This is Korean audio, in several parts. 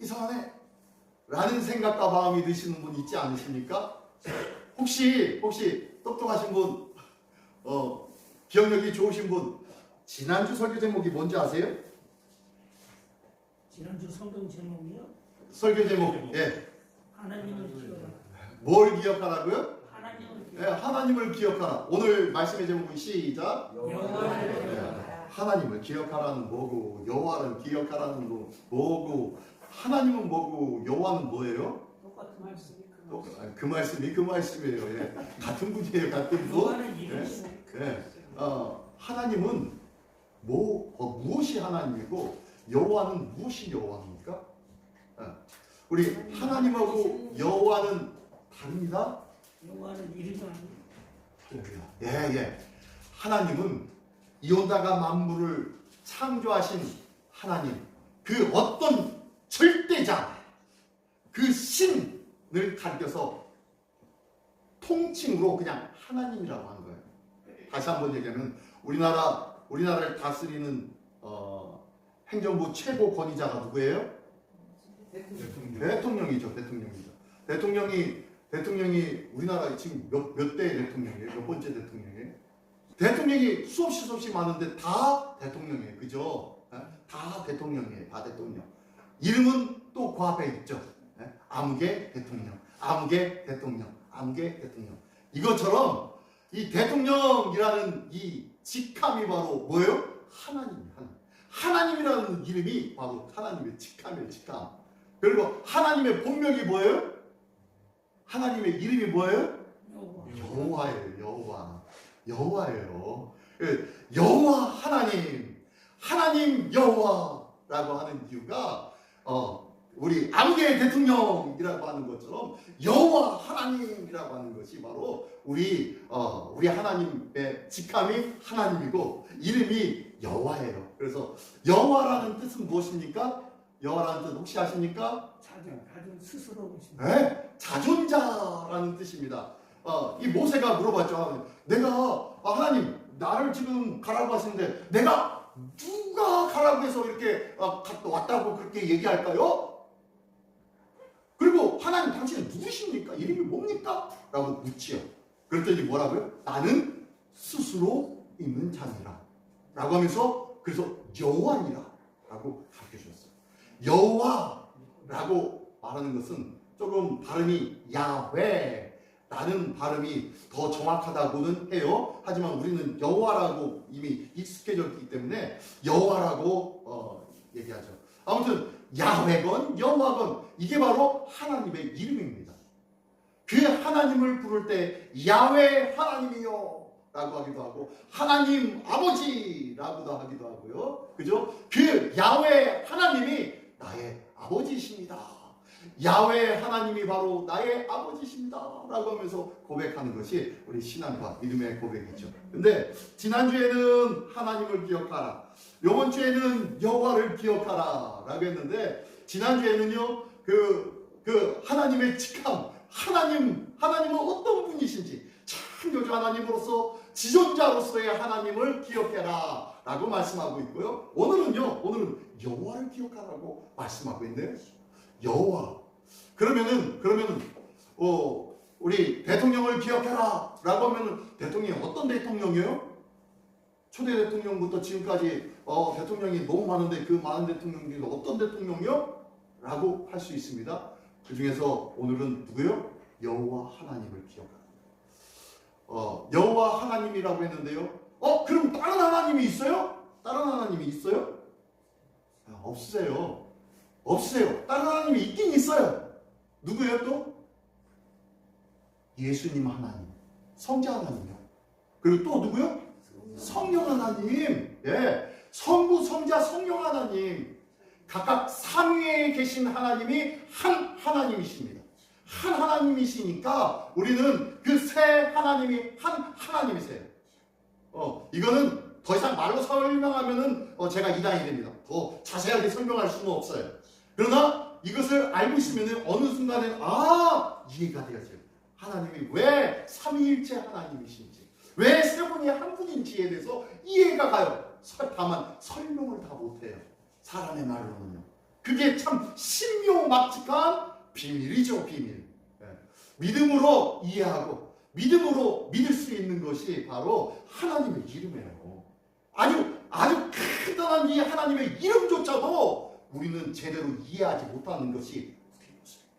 이상하네 라는 생각과 마음이 드시는 분 있지 않으십니까? 혹시 똑똑하신 분, 기억력이 좋으신 분, 지난주 설교 제목이 뭔지 아세요? 지난주 성경 제목이요? 설교 제목, 예. 하나님을 기억하라. 뭘 기억하라고요? 하나님을 예, 하나님을 기억하라. 오늘 말씀의 제목은 시작. 여호와를 예, 기억하라. 하나님을 기억하라는 뭐고, 여호와를 기억하라는 뭐고, 하나님은 뭐고, 여호와는 뭐예요? 똑같은 말씀이 그 말씀이에요. 예. 같은 분이에요, 같은 분. 여호와는 이름이 예. 하나님은 무엇이 하나님이고 여호와는 무엇이 여호와입니까? 우리 하나님하고 여호와는 다릅니다. 여호와는 이름이 아니에요. 예. 하나님은 이온다가 만물을 창조하신 하나님, 그 어떤 절대자, 그 신을 가리켜서 통칭으로 그냥 하나님이라고 하는 거예요. 다시 한번 얘기하면 우리나라를 다스리는 행정부 최고 권위자가 누구예요? 대통령이죠. 대통령이 우리나라 지금 몇 대 대통령이에요? 몇 번째 대통령이에요? 대통령이 수없이 많은데 다 대통령이에요. 그죠? 다 대통령이에요. 다 대통령. 이름은 또 그 앞에 있죠. 아무개 대통령. 이것처럼 이 대통령이라는 이 직함이 바로 뭐예요? 하나님이라는 이름이 바로 하나님의 직함이에요. 직함. 그리고 하나님의 본명이 뭐예요? 하나님의 이름이 뭐예요? 여호와예요. 여호와 하나님 여호와라고 하는 이유가 우리 아무개 대통령이라고 하는 것처럼 여호와 하나님이라고 하는 것이 바로 우리 하나님의 직함이 하나님이고 이름이 여호와예요. 그래서 여호와라는 뜻은 무엇입니까? 여호와라는 뜻 혹시 아십니까? 자존 스스로 보십니다. 네? 자존자라는 뜻입니다. 이 모세가 물어봤죠. 내가 하나님 나를 지금 가라고 하시는데 내가 누가 가라고 해서 이렇게 왔다고 그렇게 얘기할까요? 그리고 하나님 당신은 누구십니까? 이름이 뭡니까? 라고 묻지요. 그랬더니 뭐라고요? 나는 스스로 있는 자니라 라고 하면서 그래서 여호와니라 라고 가르쳐주셨어요. 여호와라고 말하는 것은 조금 발음이 야훼라는 발음이 더 정확하다고는 해요. 하지만 우리는 여호와라고 이미 익숙해졌기 때문에 여호와라고 얘기하죠. 아무튼 야훼건 여호와건 이게 바로 하나님의 이름입니다. 그 하나님을 부를 때 야훼 하나님이요 라고 하기도 하고 하나님 아버지라고도 하기도 하고요. 그죠? 그 야훼 하나님이 나의 아버지이십니다. 야훼 하나님이 바로 나의 아버지십니다 라고 하면서 고백하는 것이 우리 신앙과 믿음의 고백이죠. 근데 지난주에는 하나님을 기억하라, 이번 주에는 여호와를 기억하라 라고 했는데 지난주에는요 그 하나님의 직함, 하나님은 어떤 분이신지 창조주 하나님으로서 지존자로서의 하나님을 기억해라 라고 말씀하고 있고요. 오늘은 여호와를 기억하라고 말씀하고 있네요. 여호와. 그러면은 우리 대통령을 기억해라 라고 하면은 대통령이 어떤 대통령이에요? 초대 대통령부터 지금까지 대통령이 너무 많은데 그 많은 대통령 중에 어떤 대통령이요? 라고 할 수 있습니다. 그 중에서 오늘은 누구요? 여호와 하나님을 기억하라. 여호와 하나님이라고 했는데요. 그럼 다른 하나님이 있어요? 다른 하나님이 있어요? 없으세요. 다른 하나님이 있긴 있어요. 누구예요 또? 예수님 하나님, 성자 하나님이요. 그리고 또 누구요? 성령 하나님. 예, 성부, 성자, 성령 하나님. 각각 삼위에 계신 하나님이 한 하나님이십니다. 한 하나님이시니까 우리는 그 세 하나님이 한 하나님이세요. 이거는 더 이상 말로 설명하면은 제가 이단이 됩니다. 더 자세하게 설명할 수는 없어요. 그러나 이것을 알고 있으면 어느 순간에 이해가 되어져요. 하나님이 왜 삼위일체 하나님이신지, 왜 세 분이 한 분인지에 대해서 이해가 가요. 다만 설명을 다 못해요. 사람의 말로는요. 그게 참 신묘막측한 비밀이죠, 비밀. 예. 믿음으로 이해하고 믿음으로 믿을 수 있는 것이 바로 하나님의 이름이에요. 아주 간단한 이 하나님의 이름조차도 우리는 제대로 이해하지 못하는 것이 우리의 모습입니다.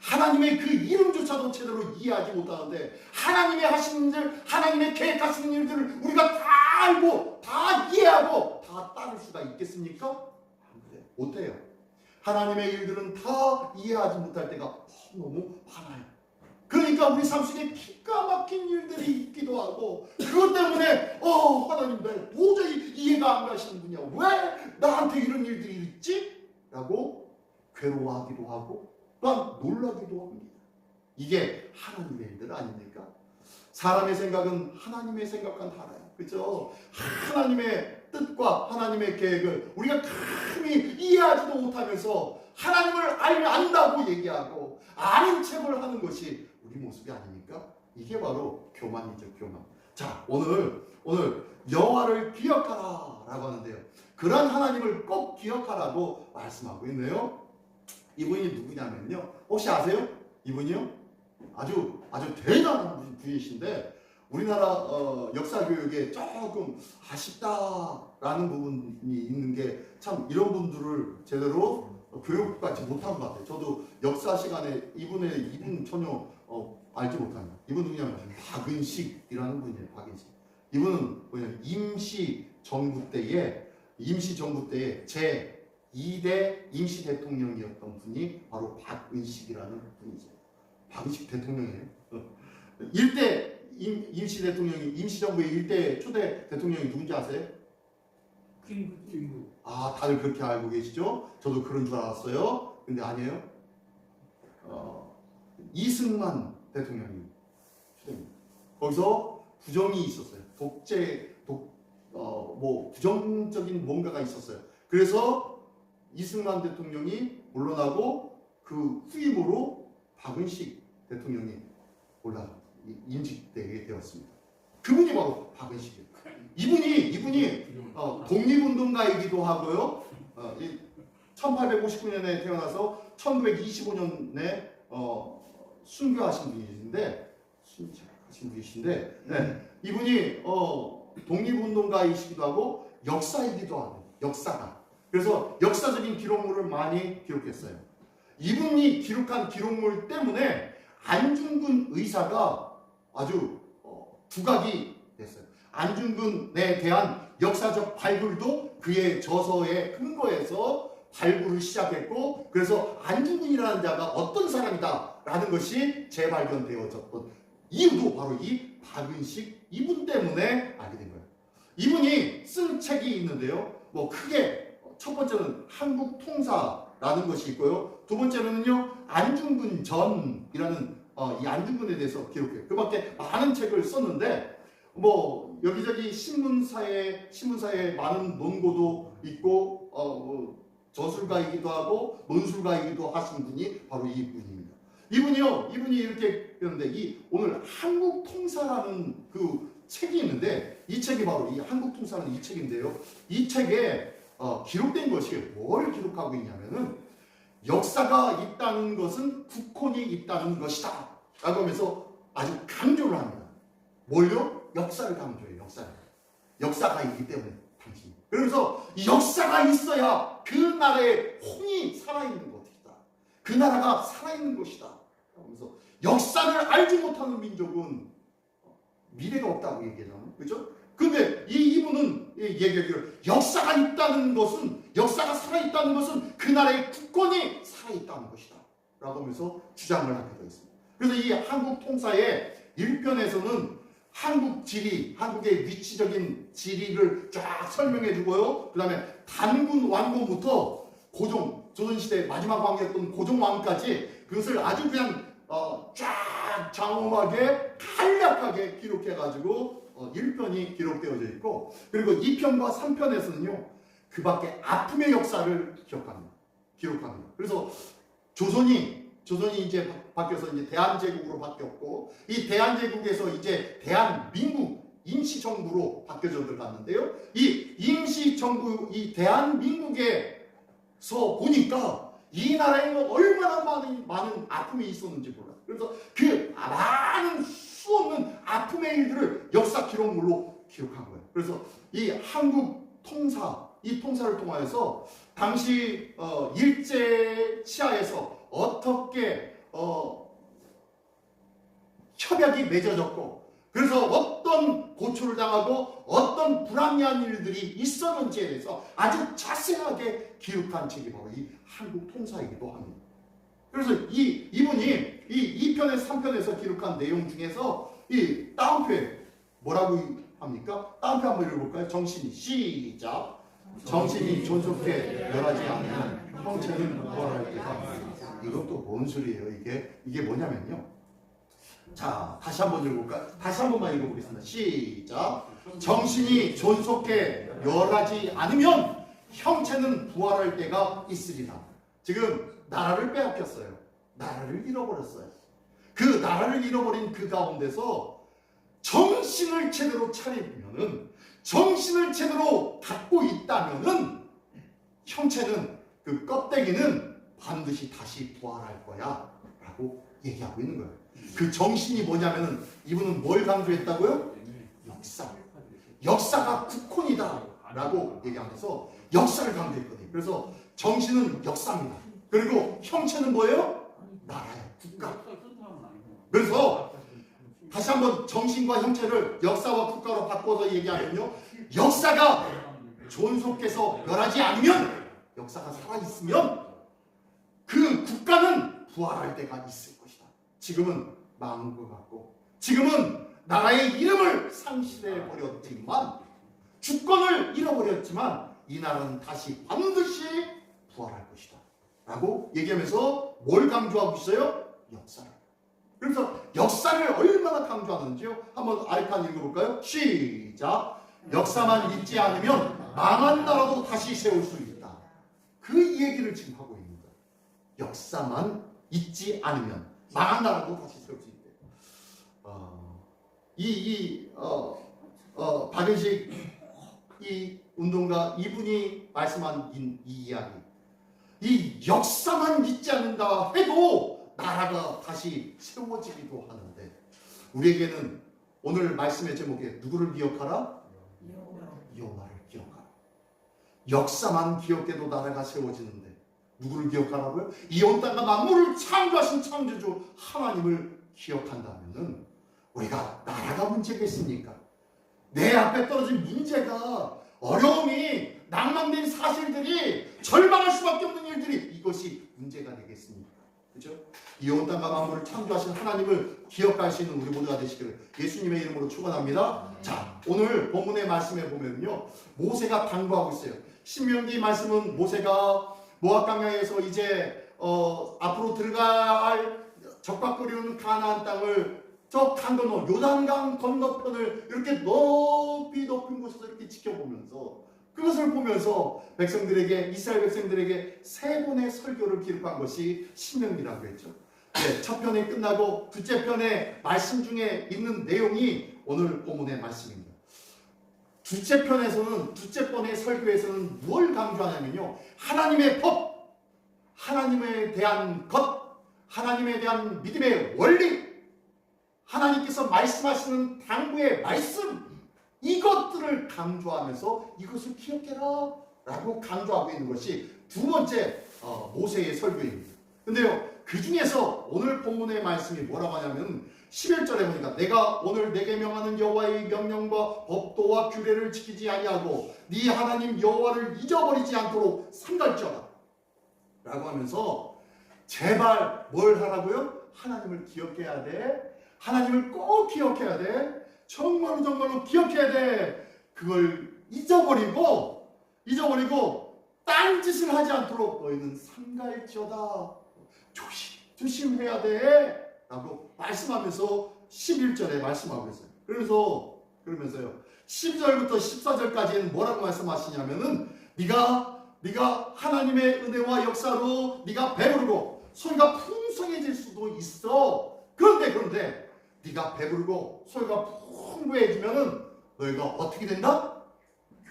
하나님의 그 이름조차도 제대로 이해하지 못하는데 하나님의 하시는 일, 하나님의 계획하시는 일들을 우리가 다 알고 다 이해하고 다 따를 수가 있겠습니까? 안 그래요. 못해요. 하나님의 일들은 다 이해하지 못할 때가 너무 많아요. 그러니까 우리 삶 속에 기가 막힌 일들이 있기도 하고 그것 때문에 하나님 나 도저히 이해가 안 가시는 분이야. 왜 나한테 이런 일들이 있지? 라고 괴로워하기도 하고 또한 놀라기도 합니다. 이게 하나님의 일들 아닙니까? 사람의 생각은 하나님의 생각과는 달라요. 그렇죠? 하나님의 뜻과 하나님의 계획을 우리가 감히 이해하지도 못하면서 하나님을 안다고 얘기하고 아는 척을 하는 것이 우리 모습이 아닙니까? 이게 바로 교만이죠, 교만. 자, 오늘 여호와를 기억하라 라고 하는데요. 그런 하나님을 꼭 기억하라고 말씀하고 있네요. 이분이 누구냐면요. 혹시 아세요? 이분이요? 아주 대단한 분이신데 우리나라 역사 교육에 조금 아쉽다라는 부분이 있는 게 참 이런 분들을 제대로 교육받지 못한 것 같아요. 저도 역사 시간에 이분 전혀 알지 못합니다. 이분 누구냐면 박은식이라는 분이에요. 박은식. 이분은 뭐냐면 임시정부 때에 제 2대 임시 대통령이었던 분이 바로 박은식이라는 분이죠. 박은식 대통령이에요. 1대 임시 대통령이 임시정부의 1대 초대 대통령이 누군지 아세요? 김구. 아, 다들 그렇게 알고 계시죠? 저도 그런 줄 알았어요. 근데 아니에요. 이승만 대통령이 초대입니다. 거기서 부정이 있었어요. 부정적인 뭔가가 있었어요. 그래서 이승만 대통령이 물러나고 그 후임으로 박은식 대통령이 임직되게 되었습니다. 그분이 바로 박은식이에요. 이분이 독립운동가이기도 하고요. 1859년에 태어나서 1925년에 순교하신 분이신데, 네, 이분이 독립운동가이시기도 하고 역사이기도 하고 역사가. 그래서 역사적인 기록물을 많이 기록했어요. 이분이 기록한 기록물 때문에 안중근 의사가 아주 두각이 됐어요. 안중근에 대한 역사적 발굴도 그의 저서에 근거해서 발굴을 시작했고, 그래서 안중근이라는 자가 어떤 사람이다 라는 것이 재발견되어졌던 이유도 바로 이 박은식 이분 때문에 알게 된 거예요. 이분이 쓴 책이 있는데요. 크게 첫 번째는 한국통사라는 것이 있고요. 두 번째는요, 안중근 전이라는 이 안중근에 대해서 기록해요. 그 밖에 많은 책을 썼는데 여기저기 신문사에 많은 논고도 있고 저술가이기도 하고 논술가이기도 하신 분이 바로 이 분입니다. 이분이 이렇게 했는데 오늘 한국통사라는 그 책이 있는데 이 책이 바로 이 한국통사라는 이 책인데요. 이 책에 기록된 것이 뭘 기록하고 있냐면은 역사가 있다는 것은 국혼이 있다는 것이다 라고 하면서 아주 강조를 합니다. 뭘요? 역사를 강조해요. 역사가 있기 때문에 당신. 그래서 역사가 있어야 그 나라의 혼이 살아있는 것이다. 그 나라가 살아있는 것이다. 그러면서 역사를 알지 못하는 민족은 미래가 없다고 얘기하잖아요. 그렇죠? 근데 이분은 얘기하기를 역사가 있다는 것은, 역사가 살아있다는 것은 그 나라의 국권이 살아있다는 것이다 라고 하면서 주장을 하게 되어 있습니다. 그래서 이 한국통사의 1편에서는 한국 지리, 한국의 위치적인 지리를 쫙 설명해 주고요. 그 다음에 단군 왕건부터 조선시대 마지막 왕이었던 고종왕까지 그것을 아주 그냥 쫙 장엄하게 간략하게 기록해가지고 1편이 기록되어져 있고, 그리고 2편과 3편에서는요 그 밖에 아픔의 역사를 기록합니다. 그래서 조선이 이제 바뀌어서 이제 대한제국으로 바뀌었고, 이 대한제국에서 이제 대한민국 임시정부로 바뀌어져 들어갔는데요. 이 임시정부, 이 대한민국에서 보니까 이 나라에는 얼마나 많은 아픔이 있었는지 몰라요. 그래서 그 많은 수없는 아픔의 일들을 역사 기록물로 기록한 거예요. 그래서 이 한국 통사, 이 통사를 통하여서 당시 일제 치하에서 어떻게 협약이 맺어졌고, 그래서 어떤 고초를 당하고 어떤 불합리한 일들이 있었는지에 대해서 아주 자세하게 기록한 책이 바로 이 한국 통사이기도 합니다. 그래서 이분이 이 2편에서 3편에서 기록한 내용 중에서 이 다운표에 뭐라고 합니까? 다운표 한번 읽어볼까요? 정신이 시작. 정신이 존속해 멸하지 않으면 형체는 부활할 때가. 이것도 뭔 소리예요? 이게 뭐냐면요. 자, 다시 한번 읽어볼까요? 다시 한 번만 읽어보겠습니다. 시작. 정신이 존속해 멸하지 않으면 형체는 부활할 때가 있으리라. 지금 나라를 빼앗겼어요. 나라를 잃어버렸어요. 그 나라를 잃어버린 그 가운데서 정신을 제대로 차리면은, 정신을 제대로 갖고 있다면은 형체는, 그 껍데기는 반드시 다시 부활할 거야 라고 얘기하고 있는 거예요. 그 정신이 뭐냐면은 이분은 뭘 강조했다고요? 역사. 역사가 국혼이다 라고 얘기하면서 역사를 강조했거든요. 그래서 정신은 역사입니다. 그리고 형체는 뭐예요? 나라예요. 국가. 그래서 다시 한번 정신과 형체를 역사와 국가로 바꿔서 얘기하면요, 역사가 존속해서 멸하지 않으면, 역사가 살아있으면 그 국가는 부활할 때가 있을 것이다. 지금은 망한 것 같고, 지금은 나라의 이름을 상실해버렸지만, 주권을 잃어버렸지만 이 나라는 다시 반드시 부활할 것이다 라고 얘기하면서 뭘 강조하고 있어요? 역사를. 그래서 역사를 얼마나 강조하는지요? 한번 아래칸 읽어볼까요? 시작. 역사만 잊지 않으면 망한 나라도 다시 세울 수 있다. 그 얘기를 지금 하고 있는 거예요. 역사만 잊지 않으면 망한 나라도 다시 세울 수 있대요. 박은식 이 운동가 이분이 말씀한 이 이야기, 이 역사만 잊지 않는다 해도 나라가 다시 세워지기도 하는데, 우리에게는 오늘 말씀의 제목에 누구를 기억하라? 여호와를 기억하라. 역사만 기억해도 나라가 세워지는데 누구를 기억하라고요? 이 온 땅과 만물을 창조하신 창조주 하나님을 기억한다면은 우리가 나라가 문제겠습니까? 내 앞에 떨어진 문제가, 어려움이, 낭망된 사실들이, 절망할 수밖에 없는 일들이, 이것이 문제가 되겠습니까? 그렇죠? 이 온 땅과 만물을 창조하신 하나님을 기억할 수 있는 우리 모두가 되시기를 예수님의 이름으로 축원합니다. 자, 오늘 본문의 말씀에 보면요, 모세가 당부하고 있어요. 신명기 말씀은 모세가 모압 광야에서 이제 앞으로 들어갈 적박거리는 가나안 땅을 저 강 건너, 요단강 건너편을 이렇게 높은 곳에서 이렇게 지켜보면서, 그것을 보면서 백성들에게, 이스라엘 백성들에게 세 번의 설교를 기록한 것이 신명기라고 했죠. 네, 첫 편이 끝나고 둘째 편의 말씀 중에 있는 내용이 오늘 본문의 말씀입니다. 둘째 번의 설교에서는 뭘 강조하냐면요, 하나님의 법, 하나님에 대한 것, 하나님에 대한 믿음의 원리, 하나님께서 말씀하시는 당부의 말씀, 이것들을 강조하면서 이것을 기억해라 라고 강조하고 있는 것이 두 번째 모세의 설교입니다. 근데요, 그 중에서 오늘 본문의 말씀이 뭐라고 하냐면 11절에 보니까 내가 오늘 내게 명하는 여호와의 명령과 법도와 규례를 지키지 아니하고 네 하나님 여호와를 잊어버리지 않도록 삼갈지어다 라고 하면서, 제발 뭘 하라고요? 하나님을 기억해야 돼. 하나님을 꼭 기억해야 돼. 정말로 기억해야 돼. 그걸 잊어버리고 딴짓을 하지 않도록 너희는 삼갈지어다. 조심해야 돼 라고 말씀하면서 11절에 말씀하고 있어요. 그러면서요 12절부터 14절까지는 뭐라고 말씀하시냐면은 네가 하나님의 은혜와 역사로 네가 배부르고 소유가 풍성해질 수도 있어. 그런데 네가 배부르고 소유가 풍부해지면은 너희가 어떻게 된다?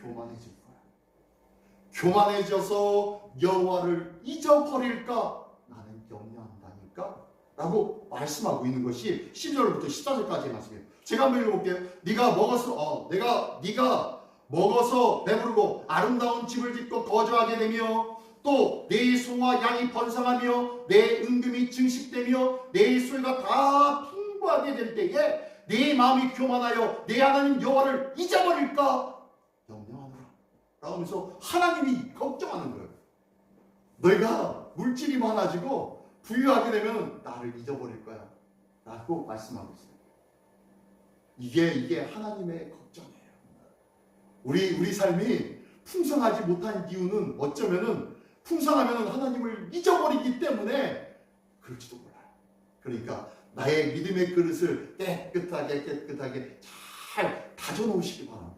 교만해질 거야. 교만해져서 여호와를 잊어버릴까? 나는 염려한다니까? 라고 말씀하고 있는 것이 12절부터 14절까지의 말씀이에요. 제가 한번 읽어볼게요. 네가 먹어서 배부르고 아름다운 집을 짓고 거주하게 되며 또 내 소와 양이 번성하며 내 은금이 증식되며 내 소유가 다 풍부하게 될 때에 내 마음이 교만하여 내 하나님 여호와를 잊어버릴까? 염려하노라. 라면서 하나님이 걱정하는 거예요. 너희가 물질이 많아지고 부유하게 되면 나를 잊어버릴 거야. 라고 말씀하고 있어요. 이게 하나님의 걱정이에요. 우리 삶이 풍성하지 못한 이유는 어쩌면은 풍성하면 하나님을 잊어버리기 때문에 그럴지도 몰라요. 그러니까 나의 믿음의 그릇을 깨끗하게 잘 다져놓으시기 바랍니다.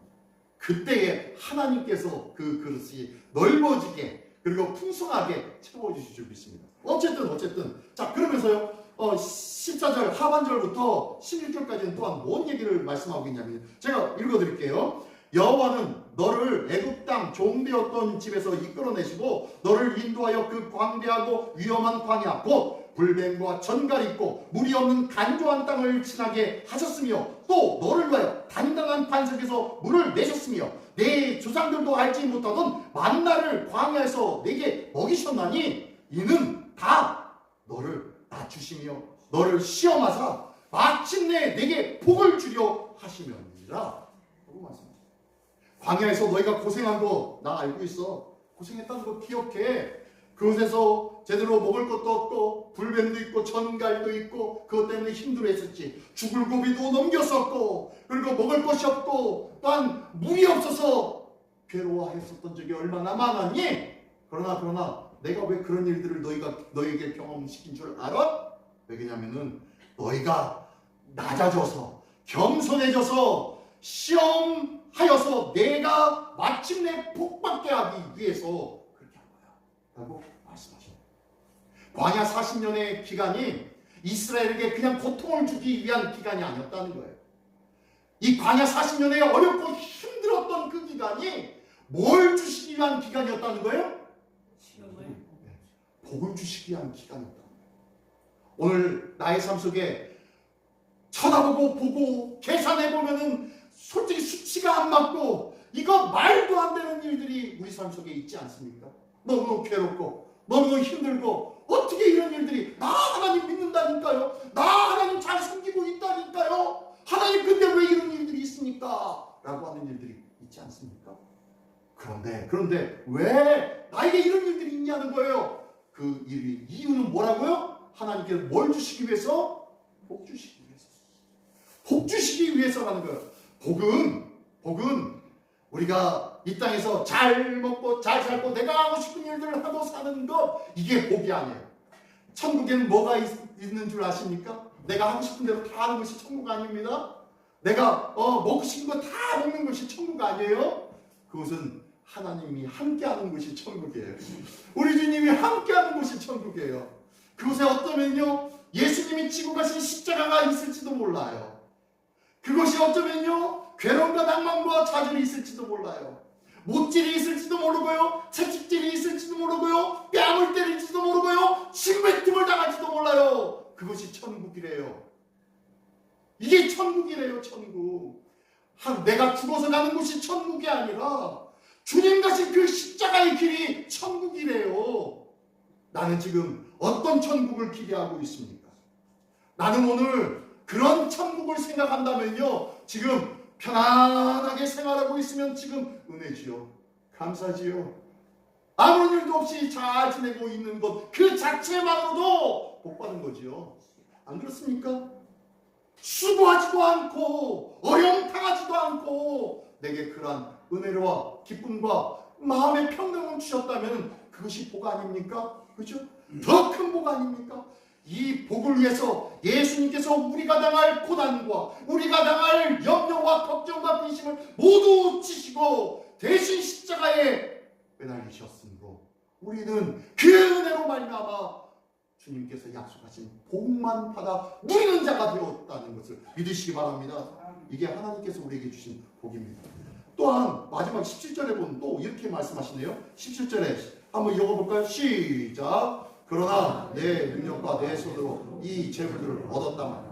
그때에 하나님께서 그 그릇이 넓어지게 그리고 풍성하게 채워주실 줄 믿습니다. 어쨌든 자 그러면서요 14절 하반절부터 16절까지는 또한 뭔 얘기를 말씀하고 있냐면 제가 읽어드릴게요. 여호와는 너를 애굽 땅 종되었던 집에서 이끌어내시고 너를 인도하여 그 광대하고 위험한 광야 곧 불뱀과 전갈이 있고 물이 없는 간조한 땅을 지나게 하셨으며 또 너를 위하여 단단한 반석에서 물을 내셨으며 내 조상들도 알지 못하던 만나를 광야에서 내게 먹이셨나니 이는 다 너를 낮추시며 너를 시험하사 마침내 내게 복을 주려 하시면이라 라고 말씀하셨어요. 광야에서 너희가 고생한 거 나 알고 있어. 고생했다는 거 기억해. 그곳에서 제대로 먹을 것도 없고 불뱀도 있고 전갈도 있고 그것 때문에 힘들어했었지. 죽을 고비도 넘겼었고 그리고 먹을 것이 없고 또한 물이 없어서 괴로워했었던 적이 얼마나 많았니? 그러나 내가 왜 그런 일들을 너희에게 경험시킨 줄 알아? 왜냐면은 너희가 낮아져서 겸손해져서 시험하여서 내가 마침내 복받게 하기 위해서 그렇게 한 거야 라고 말씀하셔요. 광야 40년의 기간이 이스라엘에게 그냥 고통을 주기 위한 기간이 아니었다는 거예요. 이 광야 40년에 어렵고 힘들었던 그 기간이 뭘 주시기 위한 기간이었다는 거예요? 복을 주시기 위한 기간이었다는 거예요. 오늘 나의 삶 속에 쳐다보고 보고 계산해보면은 솔직히 수치가 안 맞고 이거 말도 안 되는 일들이 우리 삶 속에 있지 않습니까? 너무 괴롭고 너무 힘들고 어떻게 이런 일들이 나 하나님 믿는다니까요. 나 하나님 잘 섬기고 있다니까요. 하나님 근데 왜 이런 일들이 있습니까? 라고 하는 일들이 있지 않습니까? 그런데 왜 나에게 이런 일들이 있냐는 거예요. 그 이유는 뭐라고요? 하나님께서 뭘 주시기 위해서? 복 주시기 위해서. 복 주시기 위해서라는 거예요. 복은 우리가 이 땅에서 잘 먹고 잘 살고 내가 하고 싶은 일들을 하고 사는 거 이게 복이 아니에요. 천국에는 뭐가 있는 줄 아십니까? 내가 하고 싶은 대로 다 하는 것이 천국 아닙니다. 내가 먹고 싶은 거 다 먹는 것이 천국 아니에요. 그것은 하나님이 함께하는 것이 천국이에요. 우리 주님이 함께하는 것이 천국이에요. 그곳에 어쩌면요 예수님이 지고 가신 십자가가 있을지도 몰라요. 그것이 어쩌면요 괴로움과 낭만과 좌절이 있을지도 몰라요. 못질이 있을지도 모르고요 채찍질이 있을지도 모르고요 뺨을 때릴지도 모르고요 침뱉음을 당할지도 몰라요. 그것이 천국이래요. 이게 천국이래요. 천국. 내가 죽어서 가는 곳이 천국이 아니라 주님 가신 그 십자가의 길이 천국이래요. 나는 지금 어떤 천국을 기대하고 있습니까? 나는 오늘 그런 천국을 생각한다면요 지금 편안하게 생활하고 있으면 지금 은혜지요. 감사지요. 아무런 일도 없이 잘 지내고 있는 것 그 자체만으로도 복받은 거지요. 안 그렇습니까? 수고하지도 않고 어려움 당하지도 않고 내게 그러한 은혜와 기쁨과 마음의 평강을 주셨다면 그것이 복 아닙니까? 그렇죠? 더 큰 복 아닙니까? 이 복을 위해서 예수님께서 우리가 당할 고난과 우리가 당할 염려와 걱정과 근심을 모두 지시고 대신 십자가에 매달리셨으므로 우리는 그 은혜로 말미암아 주님께서 약속하신 복만 받아 누리는 자가 되었다는 것을 믿으시기 바랍니다. 이게 하나님께서 우리에게 주신 복입니다. 또한 마지막 17절에 보면 또 이렇게 말씀하시네요. 17절에 한번 읽어볼까요? 시작. 그러나 내 능력과 내 손으로 이 재물들을 얻었다.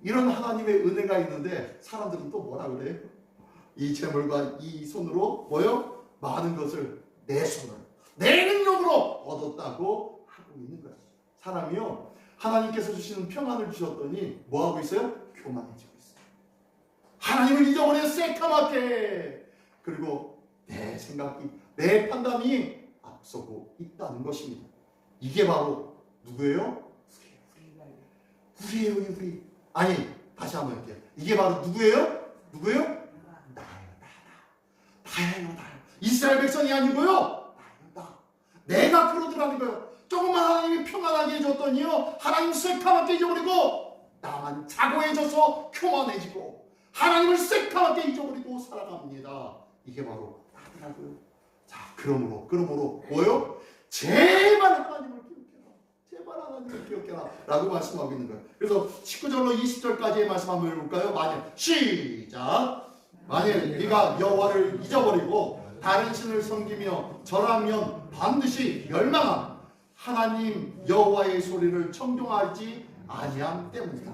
이런 하나님의 은혜가 있는데 사람들은 또 뭐라 그래요? 이 재물과 이 손으로 뭐요? 많은 것을 내 손으로 내 능력으로 얻었다고 하고 있는 거예요. 사람이요, 하나님께서 주시는 평안을 주셨더니 뭐하고 있어요? 교만해지고 있어요. 하나님을 잊어버려 새까맣게. 그리고 내 생각이, 내 판단이 앞서고 있다는 것입니다. 이게 바로 누구예요? 우리예요, 우리. 아니, 다시 한번 할게요. 이게 바로 누구예요? 누구예요? 나예요. 이스라엘 백성이 아니고요, 나예요. 내가 그러더라는 거예요. 조금만 하나님이 평안하게 해줬더니요, 하나님 새까맣게 잊어버리고 나만 자고해져서 교만해지고 하나님을 새까맣게 잊어버리고 살아갑니다. 이게 바로 나더라고요. 자, 그러므로 뭐요? 제발 하나님을 기억해라. 제발 하나님을 기억해라. 라고 말씀하고 있는 거예요. 그래서 19절로 20절까지의 말씀 한번 읽어볼까요? 만일 시작. 만일 네가 여호와를 잊어버리고 다른 신을 섬기며 절하면 반드시 멸망함. 하나님 여호와의 소리를 청종하지 아니함 때문이다.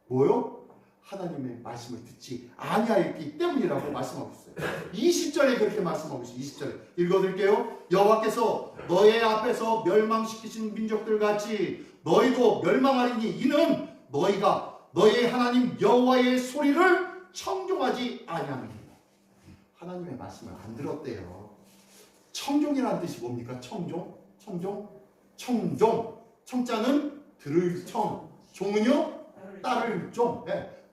뭐요? 하나님의 말씀을 듣지 아니하였기 때문이라고 말씀하고 있어요. 20절에 그렇게 말씀하고 있어요. 20절에 읽어드릴게요. 여호와께서 너의 앞에서 멸망시키신 민족들 같이 너희도 멸망하리니 이는 너희가 너의 하나님 여호와의 소리를 청종하지 아니함이니라. 하나님의 말씀을 안 들었대요. 청종이라는 뜻이 뭡니까? 청종. 청자는 들을 청, 종은요 따를 종.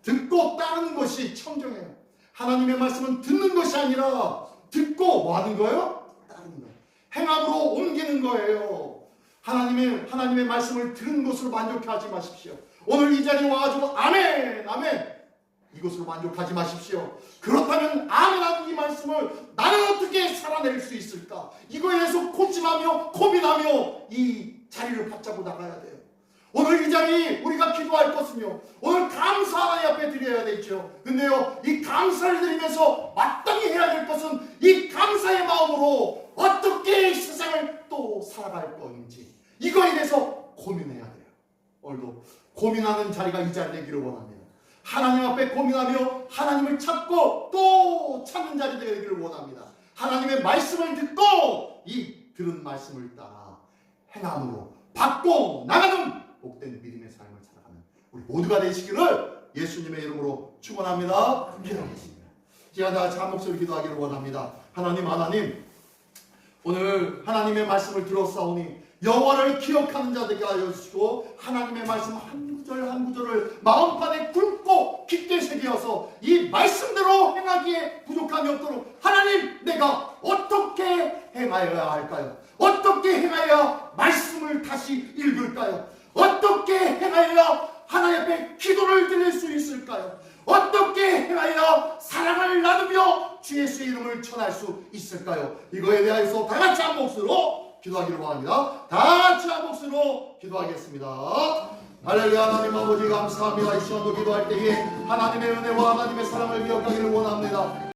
듣고 따르는 것이 청종이에요. 하나님의 말씀은 듣는 것이 아니라 듣고 뭐 하는 거예요? 따르는 거예요. 행함으로 옮기는 거예요. 하나님의 말씀을 들은 것으로 만족하지 마십시오. 오늘 이 자리에 와가지고 아멘 이것으로 만족하지 마십시오. 그렇다면 아멘하는 이 말씀을 나는 어떻게 살아낼 수 있을까? 이거에 대해서 고심하며 고민하며 이 자리를 붙잡고 나가야 돼요. 오늘 이 자리 우리가 기도할 것은요, 오늘 감사 하나님 앞에 드려야 되죠. 근데요, 이 감사를 드리면서 마땅히 해야 될 것은 이 감사의 마음으로 어떻게 세상을 또 살아갈 건지 이거에 대해서 고민해야 돼요. 오늘도 고민하는 자리가 이 자리 되기를 원합니다. 하나님 앞에 고민하며 하나님을 찾고 또 찾는 자리 되기를 원합니다. 하나님의 말씀을 듣고 이 들은 말씀을 따라 행함으로 받고 나가는 복된 믿음의 삶을 살아가는 우리 모두가 되시기를 예수님의 이름으로 축원합니다. 기도하겠습니다. 제가 다 한 목소리 기도하기를 원합니다. 하나님, 오늘 하나님의 말씀을 들었사오니 여호와를 기억하는 자들에게 하여 주시고 하나님의 말씀 한 구절 한 구절을 마음판에 굵고 깊게 새겨서 이 말씀대로 행하기에 부족함이 없도록 하나님, 내가 어떻게 행하여야 할까요? 어떻게 행하여야 말씀을 다시 읽을까요? 어떻게 행하여야 하나님 앞에 기도를 드릴 수 있을까요? 어떻게 행하여 사랑을 나누며 주 예수의 이름을 전할 수 있을까요? 이거에 대해서 다 같이 한 몫으로 기도하기를 원합니다. 다 같이 한 몫으로 기도하겠습니다. 할렐루야. 하나님 아버지 감사합니다. 이 시간도 기도할 때에 하나님의 은혜와 하나님의 사랑을 기억하기를 원합니다.